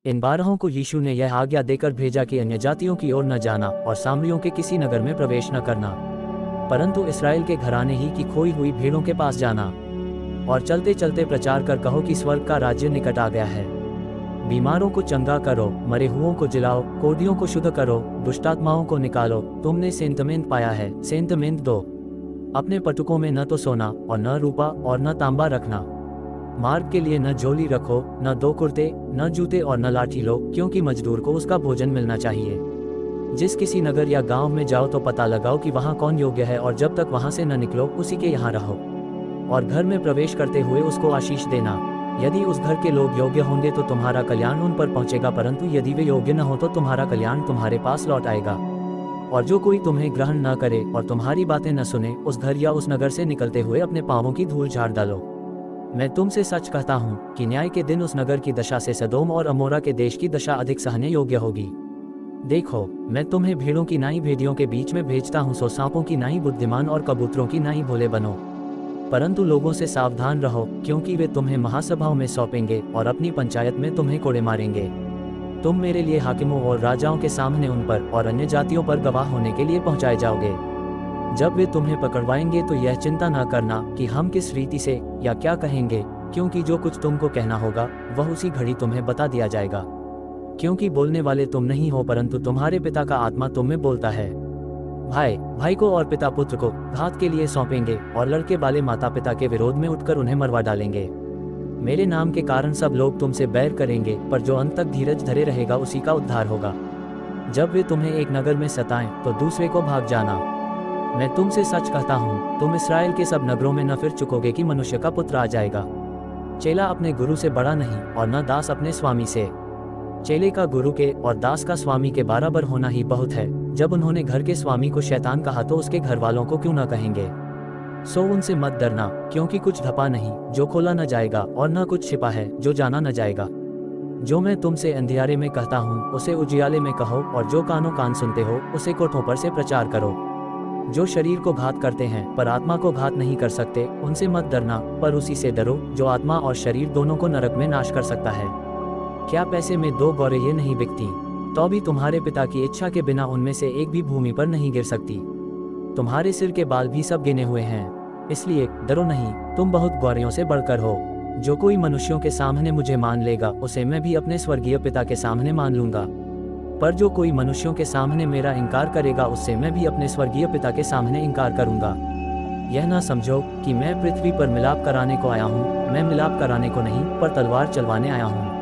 इन 12 को यीशु ने यह आज्ञा देकर भेजा कि अन्य जातियों की ओर न जाना और सामरियों के किसी नगर में प्रवेश न करना, परंतु इसराइल के घराने ही की खोई हुई भेड़ों के पास जाना। और चलते चलते प्रचार कर कहो कि स्वर्ग का राज्य निकट आ गया है। बीमारों को चंगा करो, मरे हुओं को जिलाओ, कोढ़ियों को शुद्ध करो, दुष्टात्माओं को निकालो। तुमने सेंतमेंत पाया है, सेंतमेंत दो। अपने पटुकों में न तो सोना और न रूपा और न तांबा रखना। मार्ग के लिए न झोली रखो, न 2 कुर्ते, न जूते और न लाठी लो, क्योंकि मजदूर को उसका भोजन मिलना चाहिए। जिस किसी नगर या गांव में जाओ तो पता लगाओ कि वहां कौन योग्य है, और जब तक वहां से न निकलो उसी के यहाँ रहो। और घर में प्रवेश करते हुए उसको आशीष देना। यदि उस घर के लोग योग्य होंगे तो तुम्हारा कल्याण उन पर पहुंचेगा, परंतु यदि वे योग्य न हो तो तुम्हारा कल्याण तुम्हारे पास लौट आएगा। और जो कोई तुम्हें ग्रहण न करे और तुम्हारी बातें न सुने, उस घर या उस नगर से निकलते हुए अपने पांवों की धूल झाड़ डालो। मैं तुमसे सच कहता हूँ कि न्याय के दिन उस नगर की दशा से सदोम और अमोरा के देश की दशा अधिक सहने योग्य होगी। देखो, मैं तुम्हें भेड़ों की नाई भेड़ियों के बीच में भेजता हूँ, सो सांपों की नाई बुद्धिमान और कबूतरों की नाई भोले बनो। परंतु लोगों से सावधान रहो, क्योंकि वे तुम्हें महासभाओं में सौंपेंगे और अपनी पंचायत में तुम्हें कोड़े मारेंगे। तुम मेरे लिए हाकिमों और राजाओं के सामने उन पर और अन्य जातियों पर गवाह होने के लिए पहुंचाए जाओगे। जब वे तुम्हें पकड़वाएंगे तो यह चिंता न करना कि हम किस रीति से या क्या कहेंगे, क्योंकि जो कुछ तुमको कहना होगा वह उसी घड़ी तुम्हें बता दिया जाएगा। क्योंकि बोलने वाले तुम नहीं हो, परंतु तुम्हारे पिता का आत्मा तुम में बोलता है। भाई भाई को और पिता पुत्र को घात के लिए सौंपेंगे, और लड़के वाले माता पिता के विरोध में उठकर उन्हें मरवा डालेंगे। मेरे नाम के कारण सब लोग तुमसे बैर करेंगे, पर जो अंत तक धीरज धरे रहेगा उसी का उद्धार होगा। जब वे तुम्हें एक नगर में सताएं तो दूसरे को भाग जाना। मैं तुमसे सच कहता हूँ, तुम इसराइल के सब नगरों में न फिर चुकोगे कि मनुष्य का पुत्र आ जाएगा। चेला अपने गुरु से बड़ा नहीं, और न दास अपने स्वामी से। चेले का गुरु के और दास का स्वामी के बराबर होना ही बहुत है। जब उन्होंने घर के स्वामी को शैतान कहा तो उसके घर वालों को क्यों न कहेंगे। सो उनसे मत डरना, क्योंकि कुछ ढपा नहीं जो खोला न जाएगा, और न कुछ छिपा है जो जाना न जाएगा। जो मैं तुमसे अंधियारे में कहता हूँ उसे उजियाले में कहो, और जो कानों कान सुनते हो उसे कोठों पर से प्रचार करो। जो शरीर को घात करते हैं पर आत्मा को घात नहीं कर सकते, उनसे मत डरना, पर उसी से डरो जो आत्मा और शरीर दोनों को नरक में नाश कर सकता है। क्या पैसे में 2 गौरें ये नहीं बिकती? तो भी तुम्हारे पिता की इच्छा के बिना उनमें से एक भी भूमि पर नहीं गिर सकती। तुम्हारे सिर के बाल भी सब गिने हुए हैं, इसलिए डरो नहीं, तुम बहुत गौरियों से बढ़कर हो। जो कोई मनुष्यों के सामने मुझे मान लेगा उसे मैं भी अपने स्वर्गीय पिता के सामने मान लूंगा। पर जो कोई मनुष्यों के सामने मेरा इनकार करेगा उससे मैं भी अपने स्वर्गीय पिता के सामने इनकार करूंगा। यह ना समझो कि मैं पृथ्वी पर मिलाप कराने को आया हूँ। मैं मिलाप कराने को नहीं, पर तलवार चलवाने आया हूँ।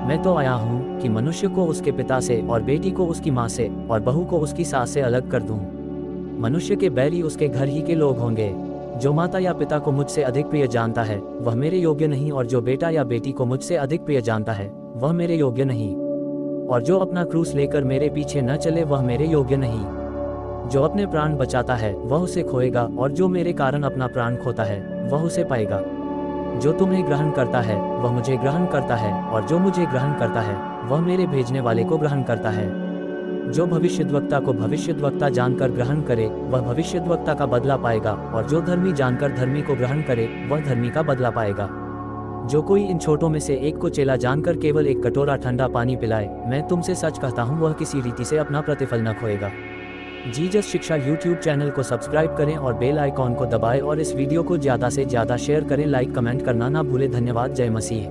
मैं तो आया हूँ कि मनुष्य को उसके पिता से, और बेटी को उसकी माँ से, और बहू को उसकी सास से अलग कर दूं। मनुष्य के बैरी उसके घर ही के लोग होंगे। जो माता या पिता को मुझसे अधिक प्रिय जानता है वह मेरे योग्य नहीं, और जो बेटा या बेटी को मुझसे अधिक प्रिय जानता है वह मेरे योग्य नहीं। और जो अपना क्रूस लेकर मेरे पीछे न चले वह मेरे योग्य नहीं। जो अपने प्राण बचाता है वह उसे खोएगा, और जो मेरे कारण अपना प्राण खोता है वह उसे पाएगा। जो तुम्हें ग्रहण करता है वह मुझे ग्रहण करता है, और जो मुझे ग्रहण करता है वह मेरे भेजने वाले को ग्रहण करता है। जो भविष्यद्वक्ता को भविष्यद्वक्ता जानकर ग्रहण करे वह भविष्यद्वक्ता का बदला पाएगा, और जो धर्मी जानकर धर्मी को ग्रहण करे वह धर्मी का बदला पाएगा। जो कोई इन छोटों में से एक को चेला जानकर केवल एक कटोरा ठंडा पानी पिलाए, मैं तुमसे सच कहता हूँ वह किसी रीति से अपना प्रतिफल न खोएगा। जीसस शिक्षा यूट्यूब चैनल को सब्सक्राइब करें और बेल आइकॉन को दबाएं, और इस वीडियो को ज़्यादा से ज़्यादा शेयर करें। लाइक कमेंट करना ना भूलें। धन्यवाद। जय मसीह।